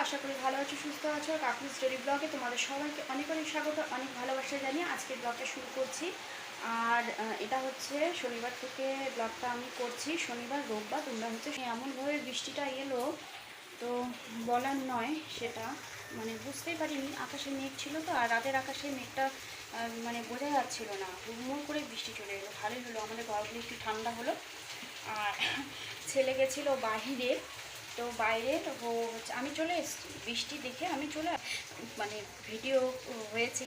আশা করি ভালো আছো, সুস্থ আছো। কাকুলি স্টোরি ব্লগে তোমাদের সবাইকে অনেক অনেক স্বাগত, অনেক ভালোবাসা জানিয়ে আজকের ব্লগটা শুরু করছি। আর এটা হচ্ছে শনিবার থেকে ব্লগটা আমি করছি, শনিবার রোববার। তোমরা হচ্ছে এমনভাবে বৃষ্টিটা এলো তো বলার নয়, সেটা মানে বুঝতেই পারিনি। আকাশে মেঘ ছিল তো, আর রাতের আকাশে মেঘটা মানে বোঝা যাচ্ছিল না, হুড়মুড় করে বৃষ্টি চলে এলো। ভালোই হলো, আমাদের গরমগুলো একটু ঠান্ডা হলো। আর ছেলে গেছিলো বাহিরে, তো বাইরে ও হচ্ছে আমি চলে এসেছি, বৃষ্টি দেখে আমি মানে ভিডিও হয়েছে।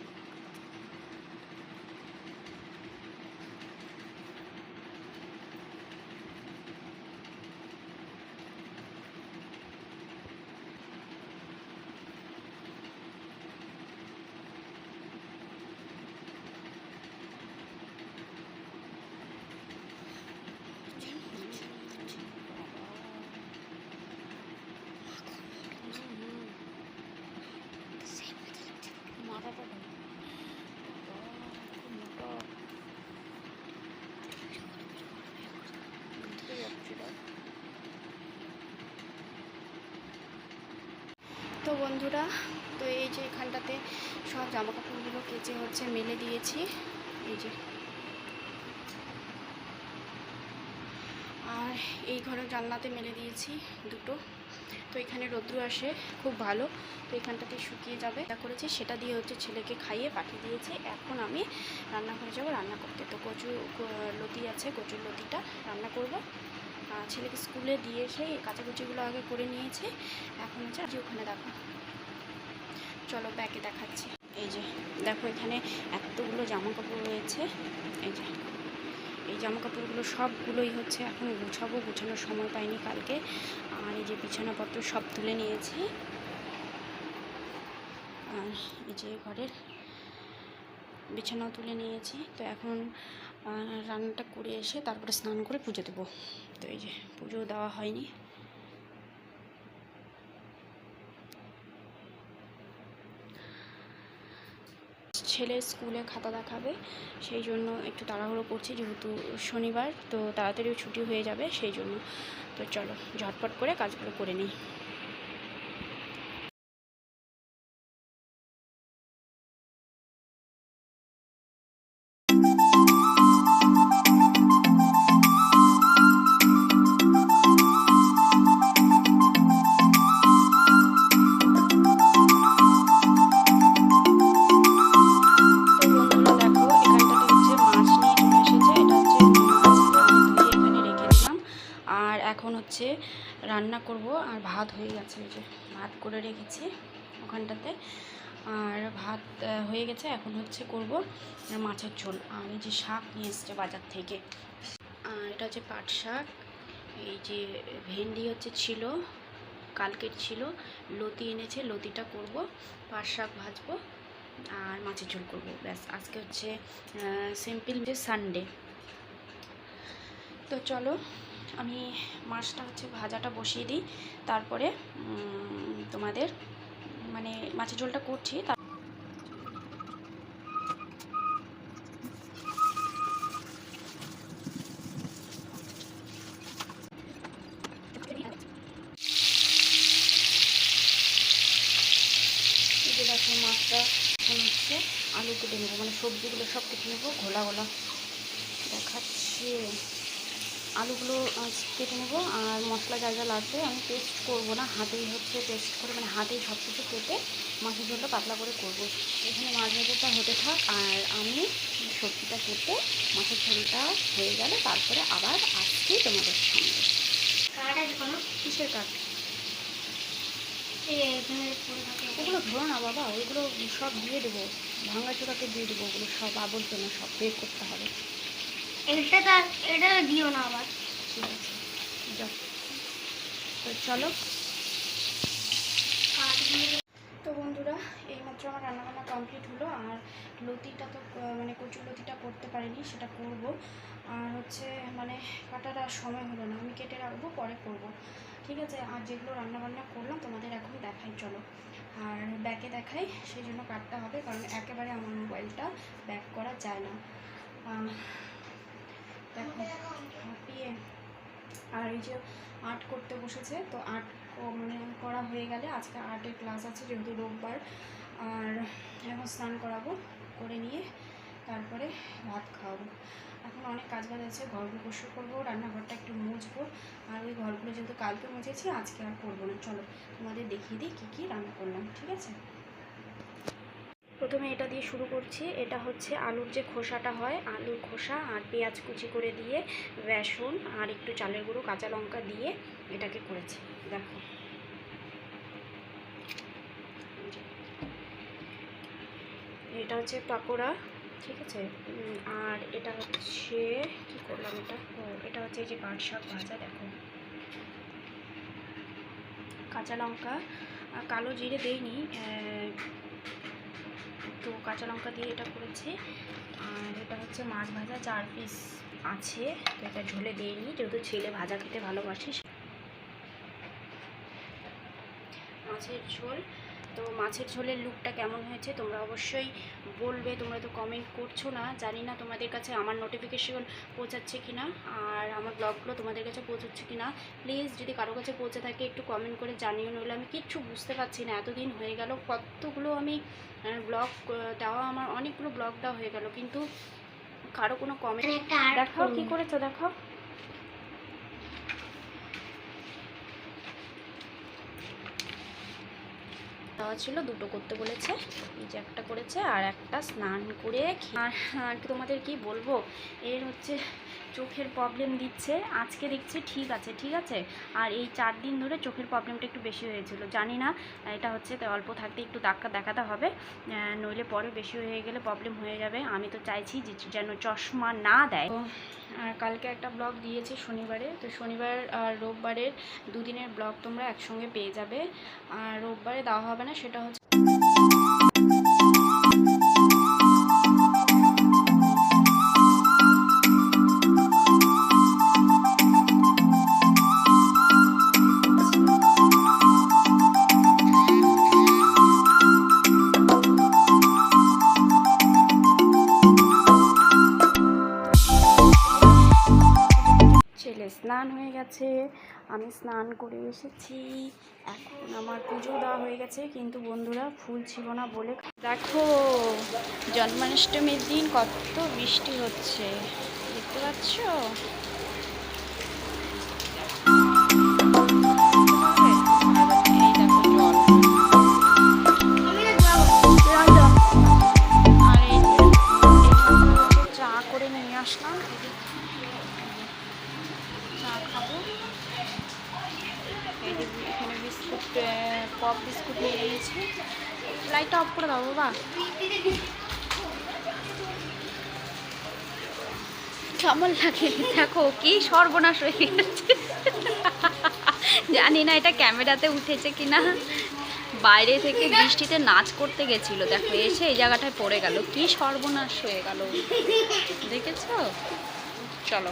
তো বন্ধুরা, তো এই যে এখানটাতে সব জামা কাপড়গুলো কেচে হচ্ছে মেলে দিয়েছি, এই যে। আর এই ঘরের জানলাতে মেলে দিয়েছি দুটো। তো এখানে রৌদ্র আসে খুব ভালো, তো এখানটাতে শুকিয়ে যাবে। যা করেছি সেটা দিয়ে হচ্ছে ছেলেকে খাইয়ে পাঠিয়ে দিয়েছি। এখন আমি রান্নাঘরে যাবো রান্না করতে। তো কচুর লতি আছে, কচুর লতিটা রান্না করব। ছেলেকে স্কুলে দিয়ে এসে কাচাকুচিগুলো আগে করে নিয়েছি। এখন হচ্ছে আজ ওখানে দেখো, চলো ব্যাগে দেখাচ্ছি। এই যে দেখো, এখানে এতগুলো জামা কাপড় রয়েছে। এই যে এই জামা কাপড়গুলো সবগুলোই হচ্ছে এখন গুছাবো, গুছানোর সময় পাইনি কালকে। আর এই যে বিছানাপত্র সব তুলে নিয়েছি। আর এই যে ঘরের বিছানাও তুলে নিয়েছি। তো এখন রান্নাটা করে এসে তারপরে স্নান করে পুজো দেবো। তো এই যে পুজো দেওয়া হয়নি। ছেলের স্কুলে খাতা দেখাবে, সেই জন্য একটু তাড়াহুড়ো করছি, যেহেতু শনিবার তো তাড়াতাড়িও ছুটি হয়ে যাবে সেই জন্য। তো চলো ঝটপট করে কাজগুলো করে নিই। এখন হচ্ছে রান্না করব। আর ভাত হয়ে গেছে, এই যে ভাত করে রেখেছি ওখানটাতে। আর ভাত হয়ে গেছে, এখন হচ্ছে করব মাছের ঝোল। আর এই যে শাক নিয়ে এসছে বাজার থেকে, আর এটা হচ্ছে পাট শাক। এই যে ভেন্ডি হচ্ছে ছিল, কালকের ছিল। লতি এনেছে, লতিটা করব। পাট শাক ভাজবো আর মাছের ঝোল করব, ব্যাস। আজকে হচ্ছে সিম্পল, যে সানডে। তো চলো আমি মাছটা হচ্ছে ভাজাটা বসিয়ে দিই, তারপরে তোমাদের মানে মাছের ঝোলটা করছি। এই যে দেখো মাছটা এখন হচ্ছে আলু কেটে নেবো, মানে সবজিগুলো সব কেটে নেবো, ঘোলা ঘোলা দেখাচ্ছি। আলুগুলো কেটে নেবো, আর মশলা যা যা লাগবে আমি পেস্ট করবো না, হাতেই হচ্ছে পেস্ট করে, মানে হাতেই সব কিছু কেটে মাছের ঝোলটা পাতলা করে করবো। এখানে মাছ ভাজাটা হতে থাক, আর আমি সবজিটা কেটে মাছের ঝোলটা হয়ে গেলে তারপরে আবার আসছি তোমাদের সঙ্গে। কাঠ আছে কোনো? কিসের কাঠ? ওগুলো ধরো না বাবা, ওইগুলো সব দিয়ে দেবো, ভাঙাচোরাকে দিয়ে দেবো, ওগুলো সব আবর্জনা সব বের করতে হবে। এটা দিও না আবার। ঠিক আছে, যাও। তো চলো। তো বন্ধুরা, এইমাত্র আমার রান্নাবান্না কমপ্লিট হলো। আর লতিটা তো মানে কচুর লতিটা করতে পারিনি, সেটা করব। আর হচ্ছে মানে কাটার আর সময় হলো না, আমি কেটে রাখবো, পরে করব, ঠিক আছে। আর যেগুলো রান্নাবান্না করলাম তোমাদের এখন দেখাই, চলো। আর ব্যাকে দেখাই, সেই জন্য কাটতে হবে, কারণ একেবারে আমার মোবাইলটা ব্যাক করা যায় না। দেখো হাঁপিয়ে। আর এই যে আর্ট করতে বসেছে, তো আর্ট মানে করা হয়ে গেলে আজকে আর্টের ক্লাস আছে যেহেতু রোববার, আর এখন স্নান করাবো, করে নিয়ে তারপরে ভাত খাওয়াবো। এখন অনেক কাজ বাজ আছে, ঘরগুলো পরিষ্কার করবো, রান্নাঘরটা একটু মুছবো, আর ওই ঘরগুলো যেহেতু কালকে মুছেছি আজকে আর করবো না। চলো তোমাদের দেখিয়ে দিই কী কী রান্না করলাম, ঠিক আছে? প্রথমে এটা দিয়ে শুরু করছি। এটা হচ্ছে আলুর যে খোসাটা হয়, আলুর খোসা আর পেঁয়াজ কুচি করে দিয়ে, বেসন আর একটু চালের গুঁড়ো, কাঁচা লঙ্কা দিয়ে এটাকে করেছি। দেখো, এটা হচ্ছে পাকোড়া, ঠিক আছে। আর এটা হচ্ছে কি করলাম, এটা হচ্ছে এই যে পাট শাক ভাজা। দেখো, কাঁচা লঙ্কা আর কালো জিরে দেইনি, তো কাঁচা লঙ্কা দিয়ে এটা করেছি। আর এটা হচ্ছে মাছ ভাজা, 4 পিস আছে, তো এটা ঝোলে দিইনি যেহেতু ছেলে ভাজা খেতে ভালোবাসে। মাছের ঝোল, তো মাছের ঝোলের লুকটা কেমন হয়েছে তোমরা অবশ্যই বলবে। তোমরা তো কমেন্ট করছো না, জানি না তোমাদের কাছে আমার নোটিফিকেশন পৌঁছাচ্ছে কি না, আর আমার ব্লগগুলো তোমাদের কাছে পৌঁছাচ্ছে কি না। প্লিজ যদি কারো কাছে পৌঁছে থাকে একটু কমেন্ট করে জানিও, নইলে আমি কিচ্ছু বুঝতে পারছি না। এতদিন হয়ে গেল, কতগুলো আমি ব্লগ দেওয়া, আমার অনেকগুলো ব্লগ দেওয়া হয়ে গেল, কিন্তু কারো কোনো কমেন্ট। দেখাও কী করেছো, দেখাও। দেওয়া ছিল, দুটো করতে বলেছে, এই যে একটা করেছে আর একটা স্নান করে। আর তোমাদের কি বলবো, এর হচ্ছে চোখের প্রবলেম দিচ্ছে। আজকে দেখছি ঠিক আছে, আর এই 4 দিন ধরে চোখের প্রবলেমটা একটু বেশি হয়েছিল। জানি না, এটা হচ্ছে অল্প থাকতে একটু ডাক্তার দেখাতে হবে, নইলে পরে বেশি হয়ে গেলে প্রবলেম হয়ে যাবে। আমি তো চাইছি যে যেন চশমা না দেয়। আর কালকে একটা ব্লগ দিয়েছি শনিবারে, তো শনিবার আর রোববারের 2 দিনের ব্লগ তোমরা একসঙ্গে পেয়ে যাবে। আর রোববারে দেওয়া হবে না, সেটা হচ্ছে ছেলে স্নান হয়ে গেছে, আমি স্নান করে এসেছি, এখন আমার পুজো দেওয়া হয়ে গেছে। কিন্তু বন্ধুরা ফুল ছিল না বলে, দেখো জন্মাষ্টমীর দিন কত বৃষ্টি হচ্ছে, দেখতে পাচ্ছ? চা করে নিয়ে আসলাম, চা খাবো। এই যে এখানে বিস্কুট, পপ বিস্কুট নিয়ে নিয়েছি। লাইটটা অফ করে দাও বাবা। কেমন লাগে দেখো, কি সর্বনাশ হয়ে গেছে। জানি না এটা ক্যামেরাতে উঠেছে কিনা। বাইরে থেকে বৃষ্টিতে নাচ করতে গেছিল, দেখো এসে এই জায়গাটায় পড়ে গেল, কি সর্বনাশ হয়ে গেল, দেখেছো? চলো।